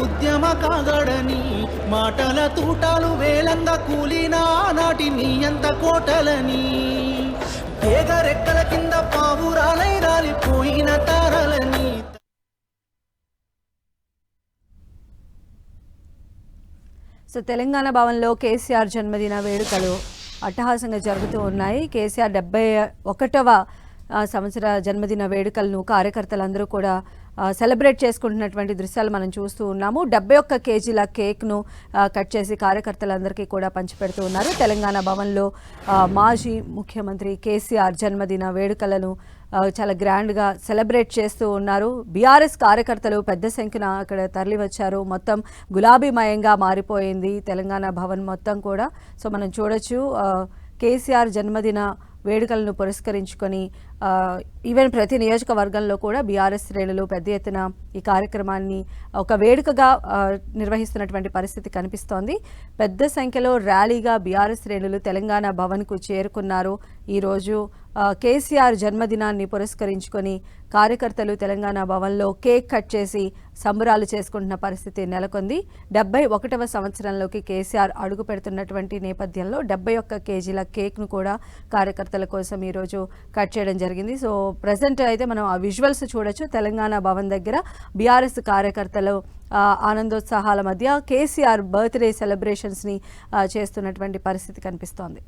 ఉద్యమ కాగడని మాటల తూటాలు వేలంద కూలిన నాటి మీ అంత కోటలని ఏగరెక్కల కింద పావురాలై రాలిపోయిన తారలని. సో తెలంగాణ భవన్లో కేసీఆర్ జన్మదిన వేడుకలు అట్టహాసంగా జరుగుతూ ఉన్నాయి. కేసీఆర్ 71వ సంవత్సర జన్మదిన వేడుకలను కార్యకర్తలందరూ కూడా సెలబ్రేట్ చేసుకుంటున్నటువంటి దృశ్యాలు మనం చూస్తూ ఉన్నాము. 71 కేజీల కేక్ను కట్ చేసి కార్యకర్తలందరికీ కూడా పంచిపెడుతూ ఉన్నారు. తెలంగాణ భవన్లో మాజీ ముఖ్యమంత్రి కేసీఆర్ జన్మదిన వేడుకలను చాలా గ్రాండ్గా సెలబ్రేట్ చేస్తూ ఉన్నారు. బీఆర్ఎస్ కార్యకర్తలు పెద్ద సంఖ్యన అక్కడ తరలి వచ్చారు. మొత్తం గులాబీమయంగా మారిపోయింది తెలంగాణ భవన్ మొత్తం కూడా. సో మనం చూడొచ్చు కేసీఆర్ జన్మదిన వేడుకలను పురస్కరించుకొని ఈవెన్ ప్రతి నియోజకవర్గంలో కూడా బీఆర్ఎస్ శ్రేణులు పెద్ద ఎత్తున ఈ కార్యక్రమాన్ని ఒక వేడుకగా నిర్వహిస్తున్నటువంటి పరిస్థితి కనిపిస్తోంది. పెద్ద సంఖ్యలో ర్యాలీగా బీఆర్ఎస్ శ్రేణులు తెలంగాణ భవన్కు చేరుకున్నారు. ఈరోజు కేసీఆర్ జన్మదినాన్ని పురస్కరించుకొని కార్యకర్తలు తెలంగాణ భవన్లో కేక్ కట్ చేసి సంబరాలు చేసుకుంటున్న పరిస్థితి నెలకొంది. 71వ సంవత్సరంలోకి కేసీఆర్ అడుగు పెడుతున్నటువంటి నేపథ్యంలో 71 కేజీల కేక్ను కూడా కార్యకర్తల కోసం ఈరోజు కట్ చేయడం జరిగింది. సో ప్రజెంట్ అయితే మనం ఆ విజువల్స్ చూడొచ్చు. తెలంగాణ భవన్ దగ్గర బీఆర్ఎస్ కార్యకర్తలు ఆనందోత్సాహాల మధ్య కేసీఆర్ బర్త్డే సెలబ్రేషన్స్ని చేస్తున్నటువంటి పరిస్థితి కనిపిస్తోంది.